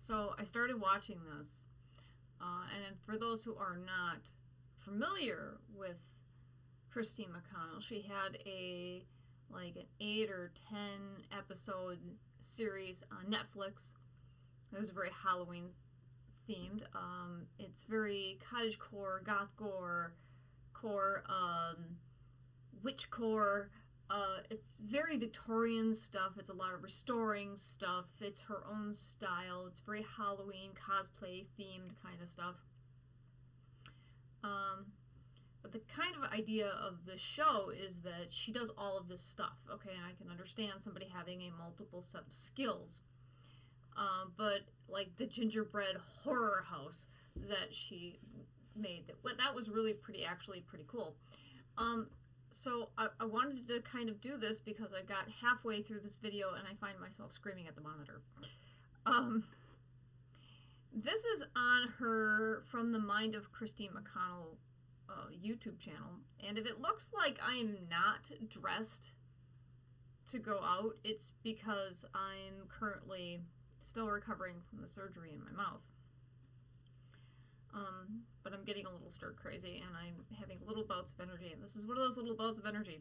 So I started watching this, and for those who are not familiar with Christine McConnell, she had a like an 8 or 10 episode series on Netflix. It was very Halloween themed. It's very cottagecore, gothcore, witchcore. It's very Victorian stuff. It's a lot of restoring stuff. It's her own style. It's very Halloween cosplay themed kind of stuff. But the kind of idea of the show is that she does all of this stuff. Okay, and I can understand somebody having a multiple set of skills. But like the gingerbread horror house that she made, that was really actually pretty cool. So I wanted to kind of do this because I got halfway through this video and I find myself screaming at the monitor. This is on her From the Mind of Christine McConnell YouTube channel, and if it looks like I'm not dressed to go out, it's because I'm currently still recovering from the surgery in my mouth. But I'm getting a little stir crazy and I'm having little bouts of energy, and this is one of those little bouts of energy.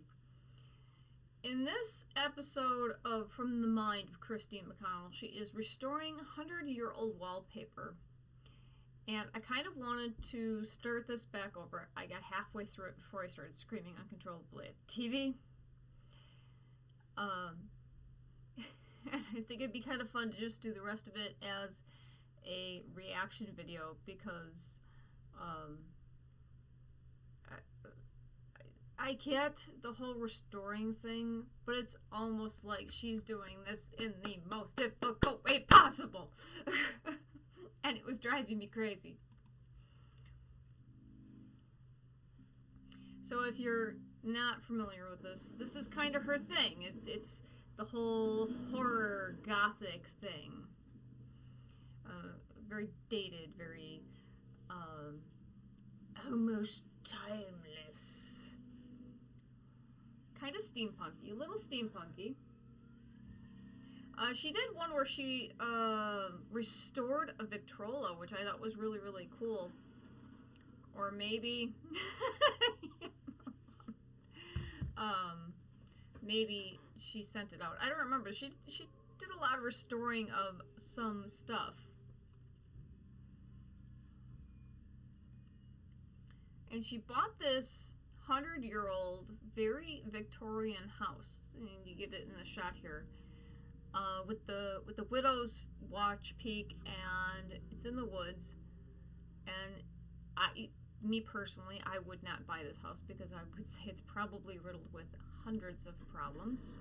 In this episode of From the Mind of Christine McConnell, she is restoring 100-year-old wallpaper. And I kind of wanted to start this back over. I got halfway through it before I started screaming uncontrollably at the TV. And I think it'd be kind of fun to just do the rest of it as a reaction video because I get the whole restoring thing, but it's almost like she's doing this in the most difficult way possible. And it was driving me crazy. So if you're not familiar with this, this is kind of her thing. It's the whole horror gothic thing. Very dated, very almost timeless. Kind of steampunky, a little steampunky. She did one where she restored a Victrola, which I thought was really, really cool. Or maybe, maybe she sent it out. I don't remember. She did a lot of restoring of some stuff. And she bought this 100-year-old, very Victorian house, and you get it in the shot here. With the widow's watch peak, and it's in the woods. And me personally, I would not buy this house because I would say it's probably riddled with hundreds of problems,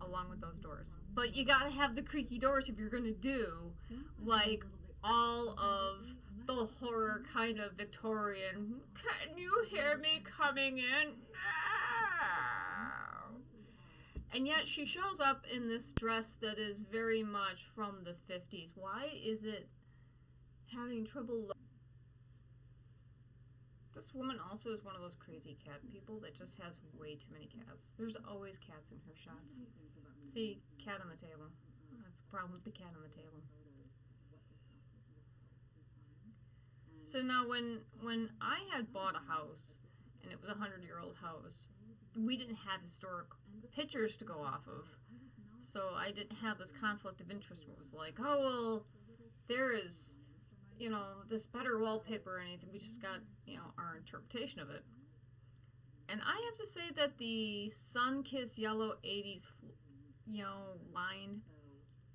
along with those doors. But you gotta have the creaky doors if you're gonna do like all of the horror kind of Victorian. Can you hear me coming in? And yet she shows up in this dress that is very much from the 50s. Why is it having trouble? This woman also is one of those crazy cat people that just has way too many cats. There's always cats in her shots. See, cat on the table. I have a problem with the cat on the table. So now when I had bought a house, and it was a 100-year-old house, we didn't have historic pictures to go off of, so I didn't have this conflict of interest where it was like, oh well, there is, this better wallpaper or anything. We just got, our interpretation of it. And I have to say that the sun-kissed yellow 80s, line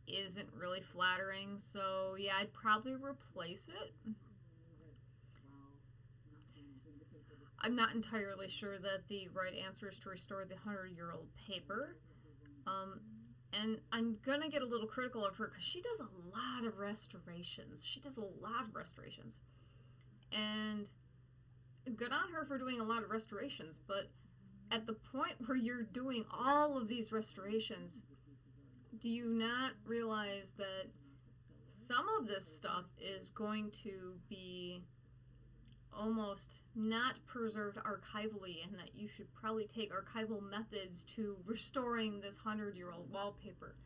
isn't really flattering, so yeah, I'd probably replace it. I'm not entirely sure that the right answer is to restore the 100-year-old paper. And I'm gonna get a little critical of her because she does a lot of restorations. And good on her for doing a lot of restorations, but at the point where you're doing all of these restorations, do you not realize that some of this stuff is going to be almost not preserved archivally, and that you should probably take archival methods to restoring this 100-year-old wallpaper?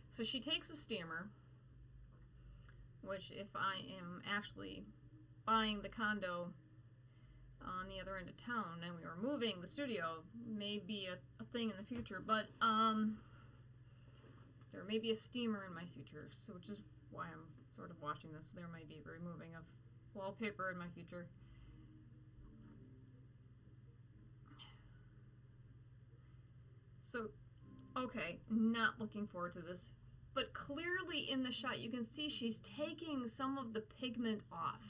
So she takes a steamer which if I am actually buying the condo on the other end of town and we were moving the studio, may be a thing in the future, but there may be a steamer in my future, so which is why I'm sort of watching this. There might be removing of wallpaper in my future. So, okay, not looking forward to this. But clearly in the shot you can see she's taking some of the pigment off.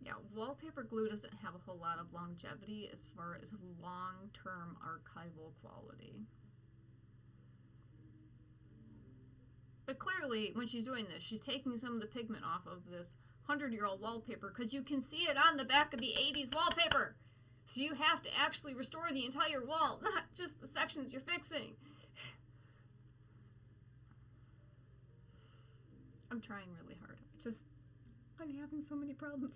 Yeah, wallpaper glue doesn't have a whole lot of longevity as far as long-term archival quality. But clearly, when she's doing this, she's taking some of the pigment off of this 100-year-old wallpaper because you can see it on the back of the 80s wallpaper. So you have to actually restore the entire wall, not just the sections you're fixing. I'm trying really hard. I'm having so many problems.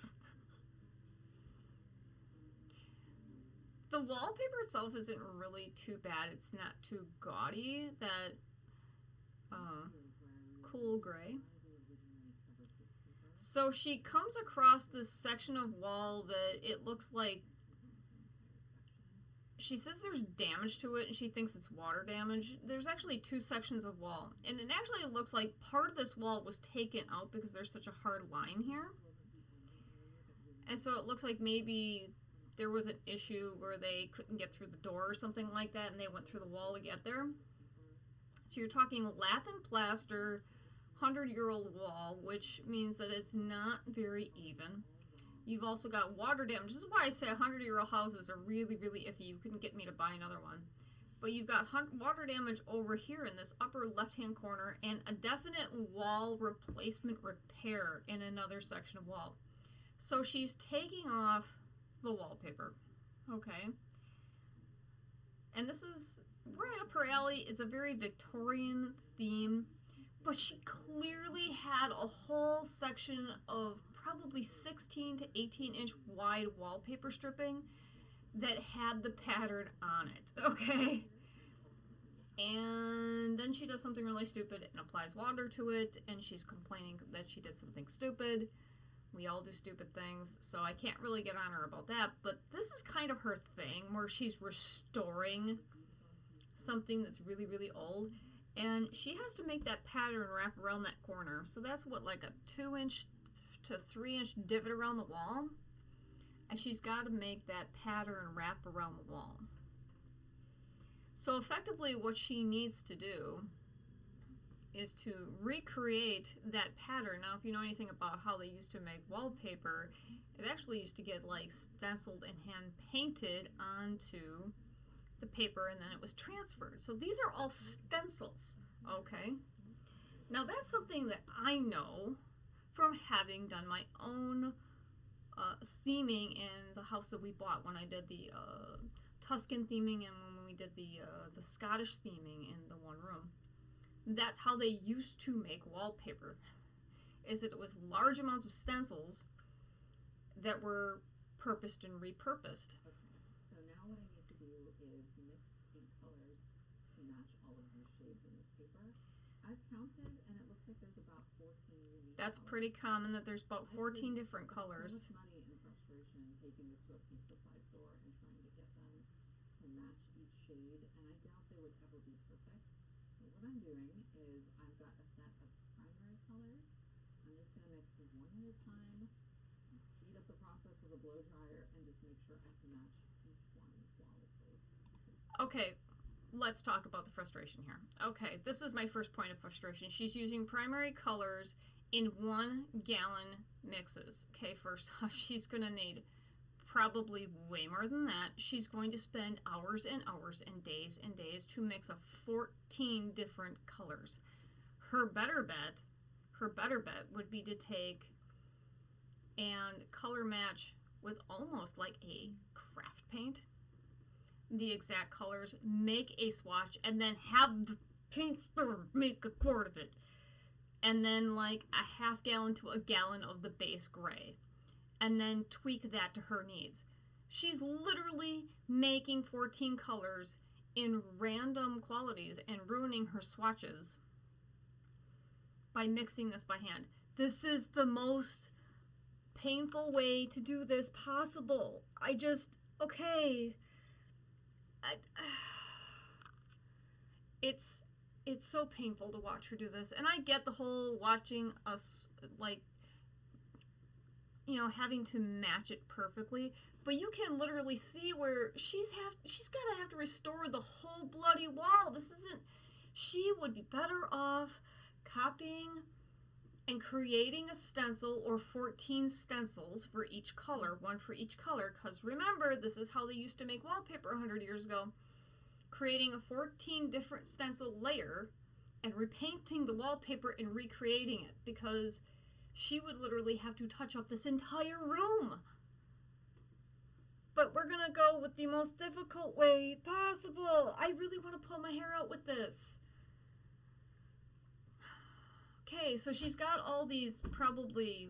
The wallpaper itself isn't really too bad. It's not too gaudy. That cool gray. So she comes across this section of wall that it looks like, she says there's damage to it and she thinks it's water damage. There's actually two sections of wall, and it actually looks like part of this wall was taken out because there's such a hard line here. And so it looks like maybe there was an issue where they couldn't get through the door or something like that, and they went through the wall to get there. So you're talking lath and plaster, 100-year-old wall, which means that it's not very even. You've also got water damage. This is why I say 100-year-old houses are really, really iffy. You couldn't get me to buy another one. But you've got water damage over here in this upper left-hand corner, and a definite wall replacement repair in another section of wall. So she's taking off the wallpaper, okay? And this is right up her alley. It's a very Victorian theme, but she clearly had a whole section of probably 16 to 18 inch wide wallpaper stripping that had the pattern on it, okay? And then she does something really stupid and applies water to it, and she's complaining that she did something stupid. We all do stupid things, so I can't really get on her about that, but this is kind of her thing, where she's restoring something that's really, really old, and she has to make that pattern wrap around that corner. So that's what, like a 2-inch to 3-inch divot around the wall, and she's got to make that pattern wrap around the wall. So effectively what she needs to do is to recreate that pattern. Now, if you know anything about how they used to make wallpaper, it actually used to get like stenciled and hand painted onto the paper, and then it was transferred. So these are all stencils, okay? Now that's something that I know from having done my own theming in the house that we bought when I did the Tuscan theming and when we did the Scottish theming in the one room. That's how they used to make wallpaper, is that it was large amounts of stencils that were purposed and repurposed. Okay, so now what I need to do is mix ink colors to match all of these shades in this paper. I've counted, and it looks like there's about 14 unique That's colors. pretty common, that there's about 14 different So colors. much money and frustration taking this to a paint supply store and trying to get them to match each shade, and I doubt they would ever be perfect. So what I'm doing is I've got a set of primary colors. I'm just going to mix them one at a time, speed up the process with a blow dryer, and just make sure I can match each one flawlessly. Okay, let's talk about the frustration here. Okay, this is my first point of frustration. She's using primary colors in 1 gallon mixes. Okay, first off, she's going to need probably way more than that. She's going to spend hours and hours and days to mix up 14 different colors. Her better bet would be to take and color match with almost like a craft paint the exact colors, make a swatch, and then have the paint store make a quart of it, and then like a half gallon to a gallon of the base gray, and then tweak that to her needs. She's literally making 14 colors in random qualities and ruining her swatches by mixing this by hand. This is the most painful way to do this possible. Okay. It's so painful to watch her do this, and I get the whole watching us, like, you know, having to match it perfectly, but you can literally see where she's gotta have to restore the whole bloody wall. This isn't, she would be better off copying and creating a stencil or 14 stencils for each color, one for each color, because remember, this is how they used to make wallpaper 100 years ago. Creating a 14 different stencil layer and repainting the wallpaper and recreating it, because she would literally have to touch up this entire room. But we're gonna go with the most difficult way possible. I really want to pull my hair out with this. Okay, so she's got all these probably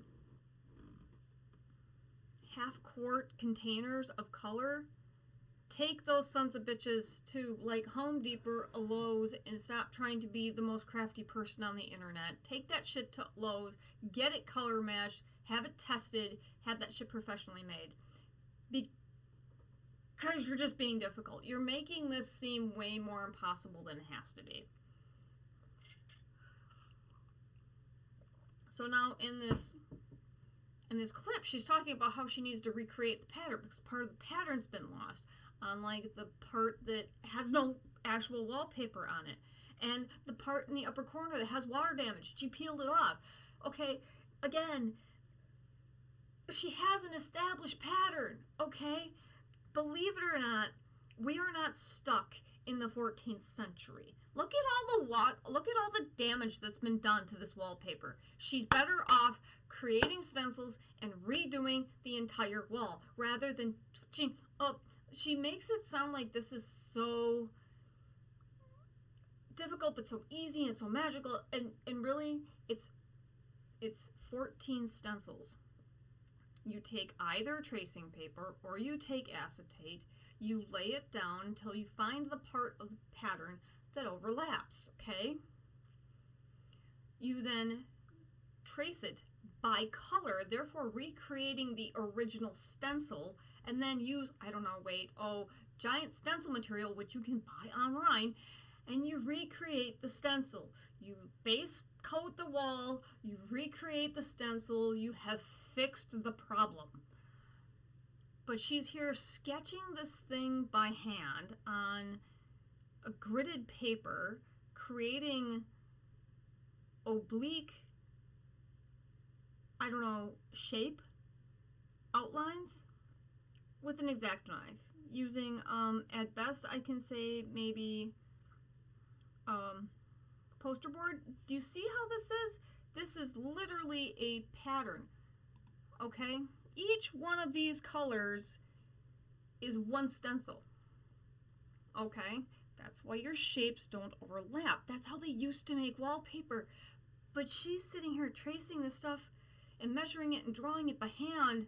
half-quart containers of color. Take those sons of bitches to like Home Depot or Lowe's and stop trying to be the most crafty person on the internet. Take that shit to Lowe's, get it color matched, have it tested, have that shit professionally made. Because you're just being difficult. You're making this seem way more impossible than it has to be. So now in this clip, she's talking about how she needs to recreate the pattern because part of the pattern's been lost. Unlike the part that has no actual wallpaper on it. And the part in the upper corner that has water damage, she peeled it off. Okay, again, she has an established pattern, okay? Believe it or not, we are not stuck in the 14th century. Look at all the damage that's been done to this wallpaper. She's better off creating stencils and redoing the entire wall rather than touching up. She makes it sound like this is so difficult but so easy and so magical, and really it's 14 stencils. You take either tracing paper or you take acetate, you lay it down until you find the part of the pattern that overlaps, okay? You then trace it by color, therefore recreating the original stencil, and then use, giant stencil material, which you can buy online, and you recreate the stencil. You base coat the wall, you recreate the stencil, you have fixed the problem. But she's here sketching this thing by hand on a gridded paper, creating oblique, shape outlines with an X-Acto knife, using, at best, I can say maybe poster board. Do you see how this is? This is literally a pattern, okay? Each one of these colors is one stencil, okay? That's why your shapes don't overlap. That's how they used to make wallpaper. But she's sitting here tracing this stuff and measuring it and drawing it by hand,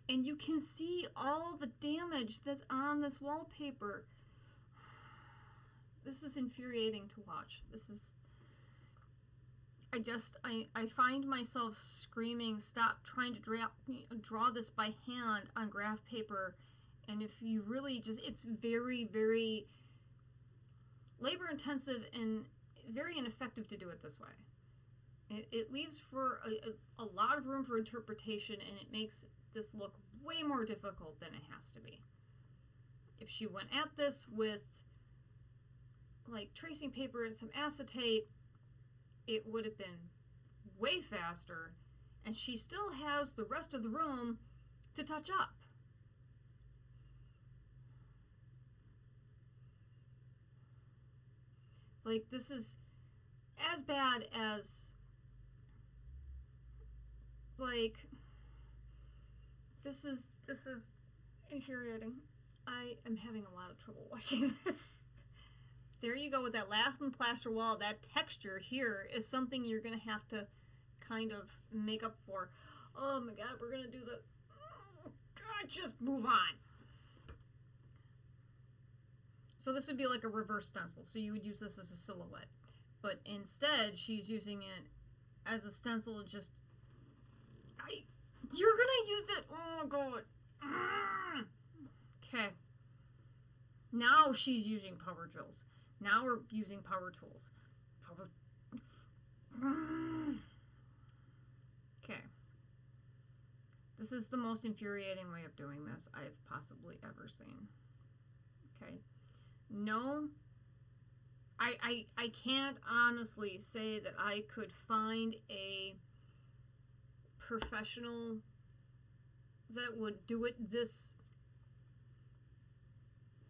and you can see all the damage that's on this wallpaper. This is infuriating to watch. I find myself screaming, stop trying to draw this by hand on graph paper. And if you really it's very, very labor intensive and very ineffective to do it this way. It leaves for a lot of room for interpretation, and it makes this look way more difficult than it has to be. If she went at this with like tracing paper and some acetate, it would have been way faster, and she still has the rest of the room to touch up. Like, this is as bad as, like, this is infuriating. I am having a lot of trouble watching this. There you go with that lath and plaster wall. That texture here is something you're going to have to kind of make up for. Oh my god, we're going to do the... Oh god, just move on. So this would be like a reverse stencil. So you would use this as a silhouette. But instead, she's using it as a stencil. Just... You're going to use it... Oh my god. Okay. Now she's using power drills. Now we're using power tools. Okay. This is the most infuriating way of doing this I've possibly ever seen. Okay. No, I can't honestly say that I could find a professional that would do it this.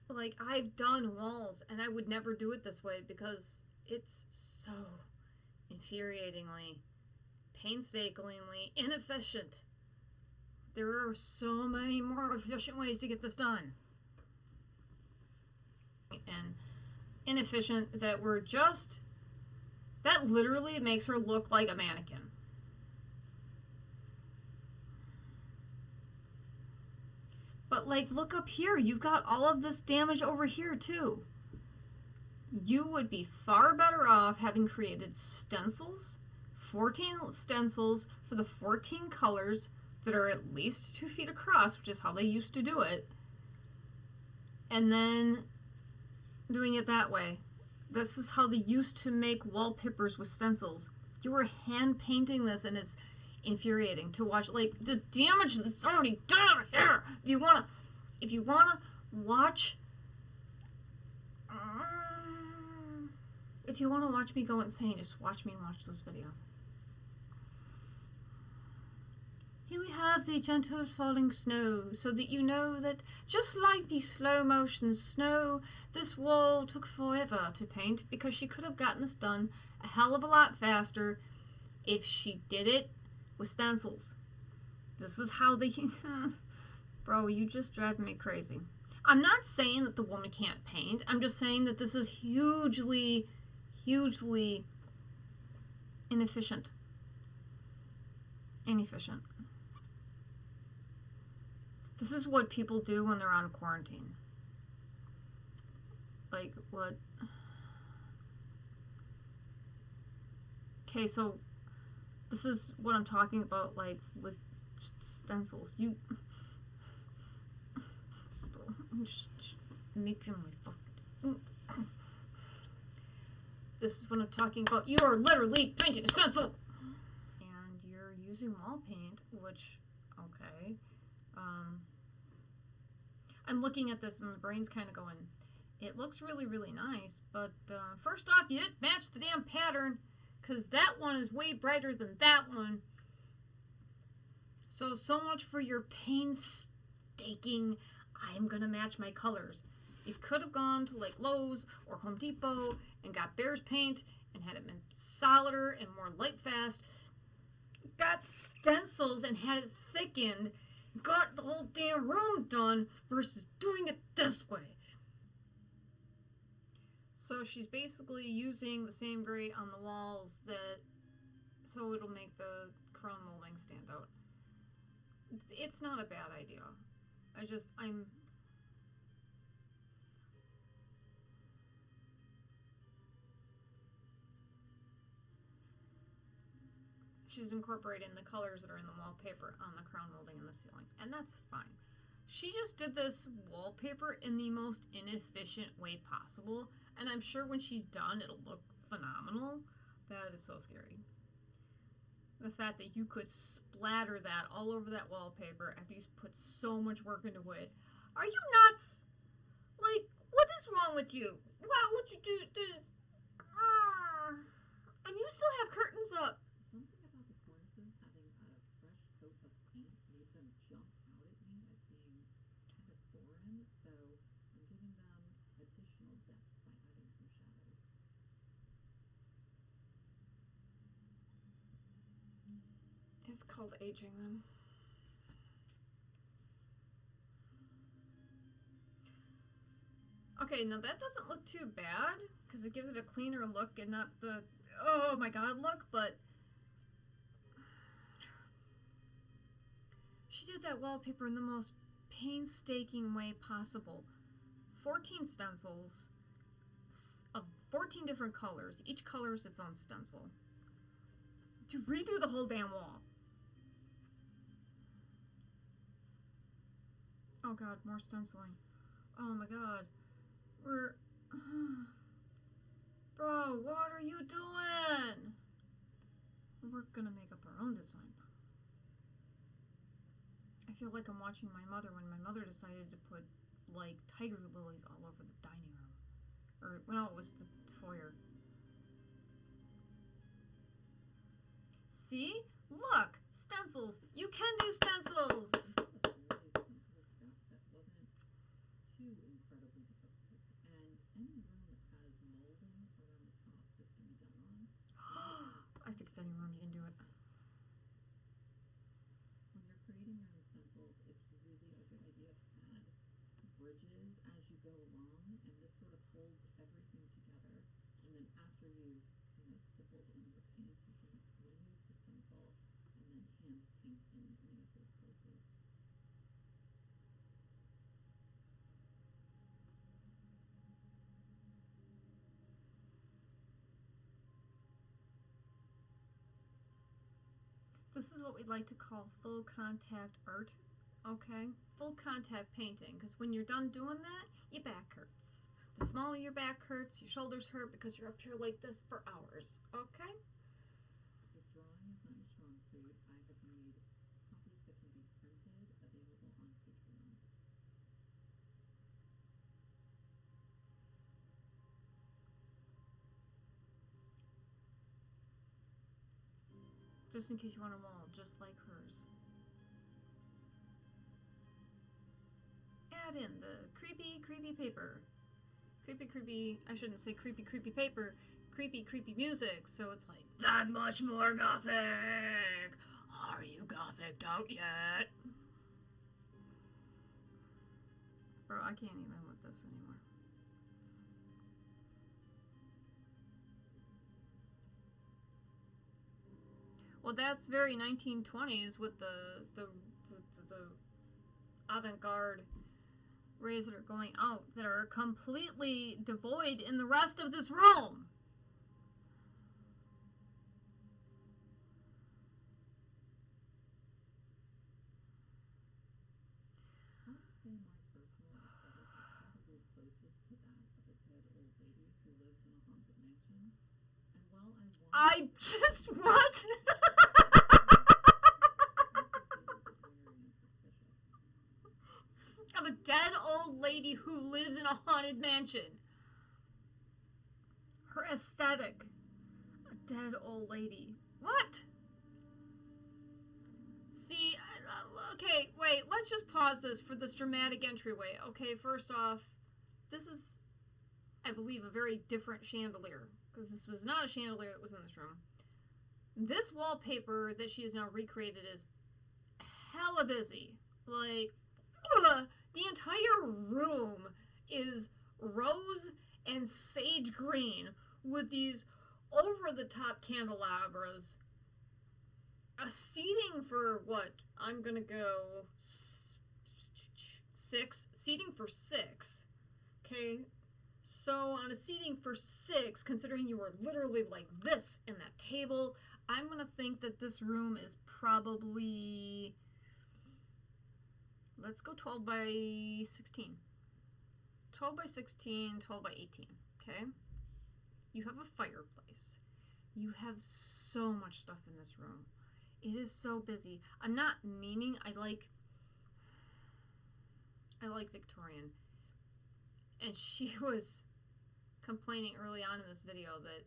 Like, I've done walls and I would never do it this way because it's so infuriatingly, painstakingly inefficient. There are so many more efficient ways to get this done. And inefficient that we're just... That literally makes her look like a mannequin. But, like, look up here. You've got all of this damage over here, too. You would be far better off having created stencils, 14 stencils for the 14 colors that are at least 2 feet across, which is how they used to do it, and then doing it that way. This is how they used to make wallpapers with stencils. You were hand painting this, and it's infuriating to watch. Like, the damage that's already done here. If you wanna watch, if you wanna watch me go insane, just watch me watch this video. Here we have the gentle falling snow, so that you know that just like the slow motion snow, this wall took forever to paint because she could have gotten this done a hell of a lot faster if she did it with stencils. This is how they... Bro, you just drive me crazy. I'm not saying that the woman can't paint. I'm just saying that this is hugely, hugely inefficient. Inefficient. This is what people do when they're on quarantine. Like, what? Okay, so this is what I'm talking about, like, with stencils. You just making me fucking... This is what I'm talking about. You are literally painting a stencil! And you're using wall paint, which, okay. I'm looking at this and my brain's kind of going, it looks really, really nice, but first off, you didn't match the damn pattern, because that one is way brighter than that one. So much for your painstaking, I'm going to match my colors. You could have gone to like Lowe's or Home Depot and got Bear's paint and had it been solider and more light fast. Got stencils and had it thickened. Got the whole damn room done versus doing it this way. So she's basically using the same gray on the walls so it'll make the crown molding stand out. It's not a bad idea. She's incorporating the colors that are in the wallpaper on the crown molding and the ceiling, and that's fine. She just did this wallpaper in the most inefficient way possible, and I'm sure when she's done, it'll look phenomenal. That is so scary. The fact that you could splatter that all over that wallpaper after you put so much work into it. Are you nuts? Like, what is wrong with you? Why would you do this? And you still have curtains up. Something about the cornices having a fresh coat of paint made them jump out at me as being kind of foreign, so I'm giving them additional depth by adding some shadows. It's called aging them. Okay, now that doesn't look too bad, because it gives it a cleaner look and not the, oh my god look, but she did that wallpaper in the most painstaking way possible. 14 stencils of 14 different colors. Each color is its own stencil. To redo the whole damn wall. Oh god, more stenciling. Oh my god. We're... Bro, what are you doing? We're gonna make up our own design. I feel like I'm watching my mother when my mother decided to put, like, tiger lilies all over the dining room. Or, well, it was the foyer. See? Look! Stencils! You can do stencils! Really simple stuff that wasn't too incredibly difficult. And any room that has molding around the top, this can be done on. I think it's any room you can do it. When you're creating your own stencils, it's really a good idea to add bridges as you go along, and this sort of holds everything together. And then after you've, stippled in your paint, you can remove the stencil and then hand paint in any of those places. This is what we'd like to call full contact art, okay? Full contact painting, because when you're done doing that, your back hurts. The smaller your back hurts, your shoulders hurt because you're up here like this for hours, okay? If drawing is not your strong suit, I have made copies that can be printed available on Patreon. Just in case you want them all, just like hers. Add in the creepy, creepy paper. Creepy, creepy, I shouldn't say creepy, creepy paper. Creepy, creepy music, so it's like, that much more gothic! Are you gothicked out yet? Bro, I can't even with this anymore. Well, that's very 1920s with the avant-garde rays that are going out that are completely devoid in the rest of this room. I would say my personal aesthetic is probably closest to that of a dead old lady who lives in a haunted mansion. And while I just what? Of a dead old lady who lives in a haunted mansion. Her aesthetic. A dead old lady. What? See, okay, wait, let's just pause this for this dramatic entryway. Okay, first off, this is, I believe, a very different chandelier, because this was not a chandelier that was in this room. This wallpaper that she has now recreated is hella busy. Like, the entire room is rose and sage green with these over-the-top candelabras. A seating for what? I'm gonna go 6. Seating for 6. Okay? So on a seating for 6, considering you were literally like this in that table, I'm gonna think that this room is probably, let's go 12 by 16. 12 by 16, 12 by 18, okay? You have a fireplace. You have so much stuff in this room. It is so busy. I'm not meaning, I like Victorian. And she was complaining early on in this video that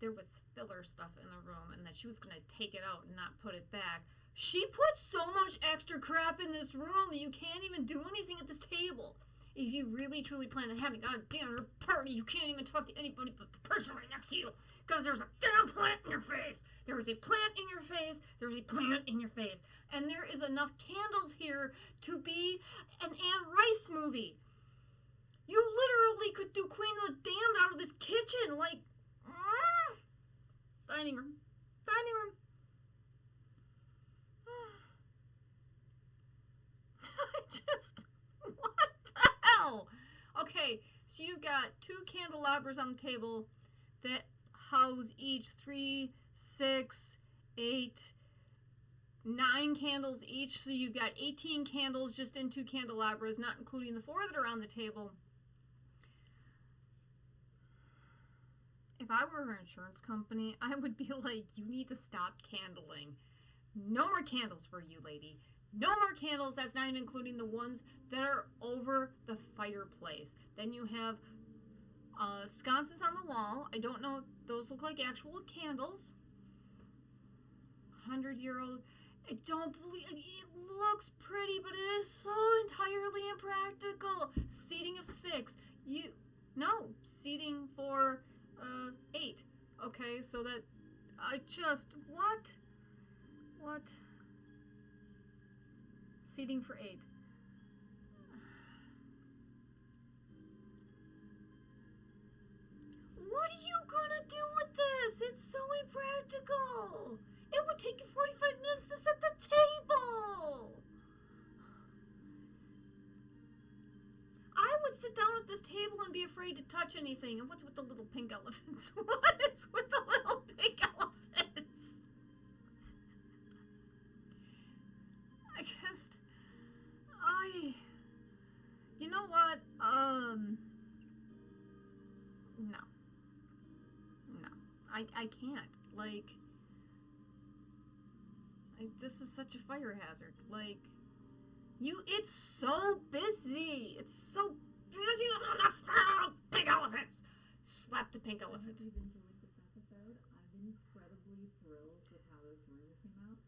there was filler stuff in the room and that she was going to take it out and not put it back. She put so much extra crap in this room that you can't even do anything at this table. If you really truly plan on having a dinner party, you can't even talk to anybody but the person right next to you, because there's a damn plant in your face. There is a plant in your face. There's a plant in your face. And there is enough candles here to be an Anne Rice movie. You literally could do Queen of the Damned out of this kitchen, like, dining room, dining room. I just, what the hell? Okay, so you've got 2 candelabras on the table that house each 3, 6, 8, 9 candles each. So you've got 18 candles just in 2 candelabras, not including the 4 that are on the table. If I were an insurance company, I would be like, you need to stop candling. No more candles for you, lady. No more candles. That's not even including the ones that are over the fireplace. Then you have sconces on the wall. I don't know if those look like actual candles. 100-year-old. I don't believe it looks pretty, but it is so entirely impractical. Seating of 6. Seating for 8. Okay, so that I just what? Seating for 8. What are you gonna do with this? It's so impractical. It would take you 45 minutes to set the table. I would sit down at this table and be afraid to touch anything. And what's with the little pink elephants? What is with the little pink elephants? You know what? No. I can't. Like, this is such a fire hazard. Like, it's so busy. It's so busy on the pink elephants. Slap the pink elephant. If you've enjoyed this episode, I'm incredibly thrilled with how this room came out.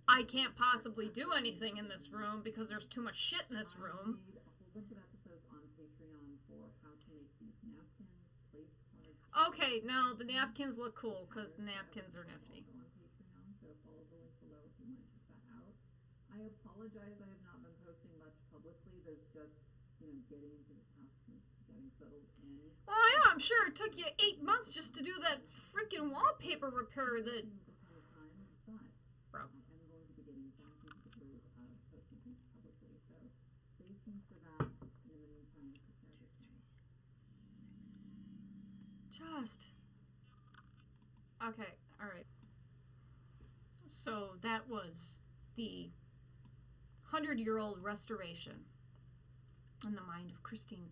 I can't possibly do anything in this room because there's too much shit in this room. I made a whole bunch of episodes on Patreon for how to make these napkins, place cards. Okay, now the napkins look cool because the napkins are nifty. Also on Patreon, so follow the link below if you want to check that out. I apologize I have not been posting much publicly. There's just, getting into this house since getting settled in. Oh yeah, I'm sure it took you 8 months just to do that freaking wallpaper repair that... But I am going to be getting back into the groove of posting things publicly, so stay tuned for that. And in the meantime, take care of yourselves. Okay, alright. So that was the 100-year-old restoration in the mind of Christine.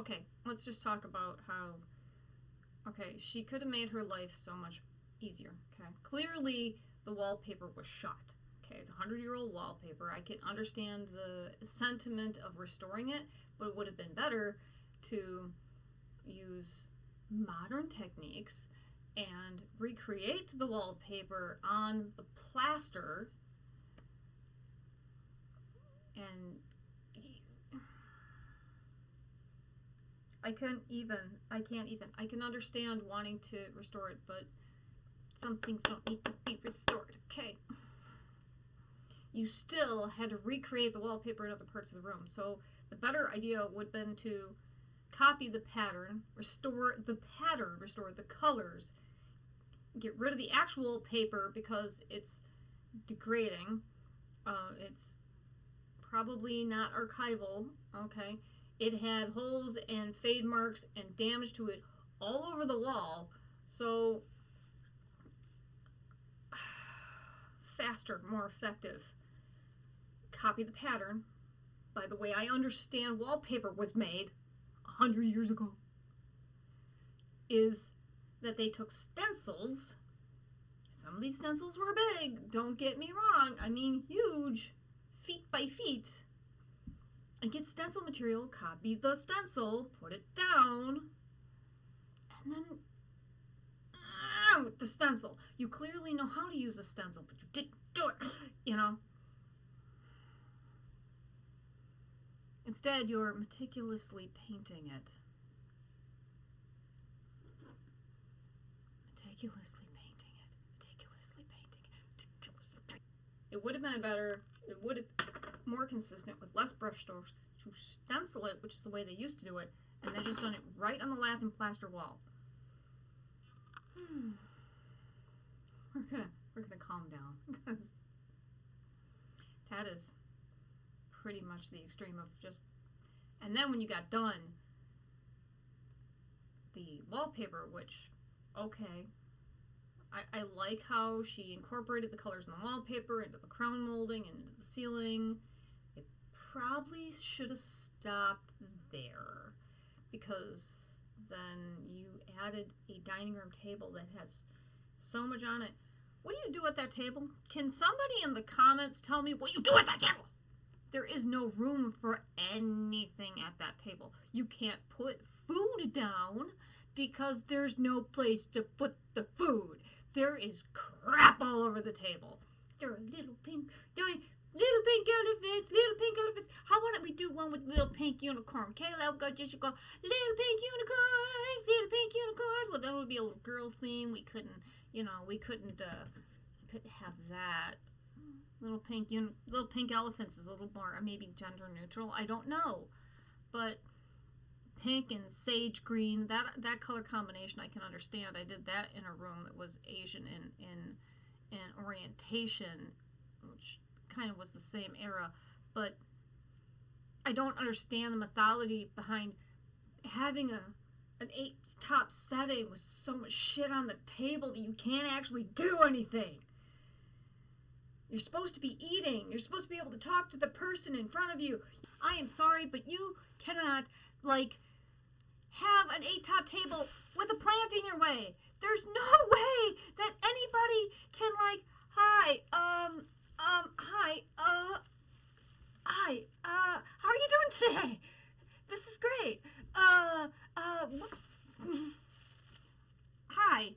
Okay, let's just talk about how, she could have made her life so much easier, okay? Clearly, the wallpaper was shot. Okay, it's a 100-year-old wallpaper. I can understand the sentiment of restoring it, but it would have been better to use modern techniques and recreate the wallpaper on the plaster. And I can't even. I can understand wanting to restore it, but some things don't need to be restored, okay? You still had to recreate the wallpaper in other parts of the room. So the better idea would have been to copy the pattern, restore the colors, get rid of the actual paper because it's degrading. It's probably not archival, okay? It had holes and fade marks and damage to it all over the wall. So faster, more effective. Copy the pattern by the way I understand wallpaper was made 100 years ago. Is that they took stencils. Some of these stencils were big, don't get me wrong. I mean huge, feet by feet. And get stencil material, copy the stencil, put it down, and then with the stencil. You clearly know how to use a stencil, but you didn't do it, Instead, you're meticulously painting it. It would have been better, it would have been more consistent with less brush strokes to stencil it, which is the way they used to do it, And they've just done it right on the lath and plaster wall. We're gonna calm down, because that is pretty much the extreme of just. And then when you got done, the wallpaper, which, okay, I like how she incorporated the colors in the wallpaper into the crown molding and into the ceiling. It probably should have stopped there, because then you added a dining room table that has so much on it. What do you do at that table? Can somebody in the comments tell me what you do at that table? There is no room for anything at that table. You can't put food down because there's no place to put the food. There is crap all over the table. There are little pink elephants. How about we do one with little pink unicorn? Okay, let's go. Just go little pink unicorns. Well, that would be a little girls theme. We couldn't have that. Little pink elephants is a little more maybe gender neutral. I don't know, but pink and sage green, that color combination I can understand. I did that in a room that was Asian in orientation, which kind of was the same era, but I don't understand the mythology behind having an 8-top setting with so much shit on the table that you can't actually do anything. You're supposed to be eating. You're supposed to be able to talk to the person in front of you. I am sorry, but you cannot, have an 8-top table with a plant in your way. There's no way that anybody can, hi, how are you doing today? This is great. Hi,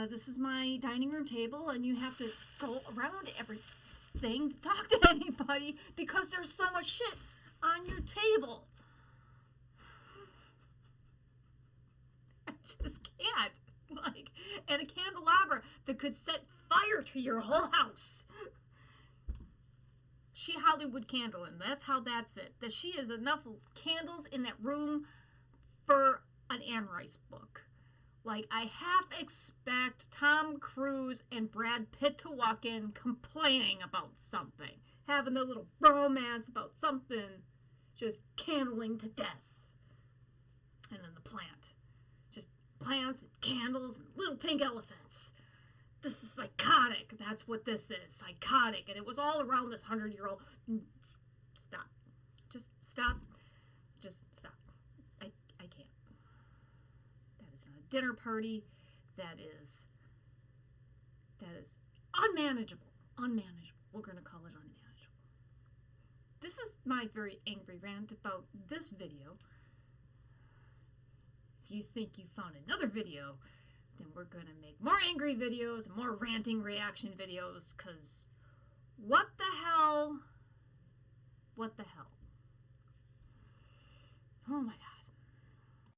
this is my dining room table, and you have to go around everything to talk to anybody because there's so much shit on your table. I just can't. And a candelabra that could set fire to your whole house. She Hollywood candling. That's how that's it. That she has enough candles in that room for an Anne Rice book. I half expect Tom Cruise and Brad Pitt to walk in complaining about something. Having their little bromance about something. Just candling to death. And then the plant. Just plants and candles and little pink elephants. This is psychotic. That's what this is. Psychotic. And it was all around this 100-year-old. Stop. Just stop. Just stop. I can't. That is not a dinner party. That is unmanageable. Unmanageable. We're going to call it unmanageable. This is my very angry rant about this video. If you think you found another video, then we're going to make more angry videos and more ranting reaction videos, because what the hell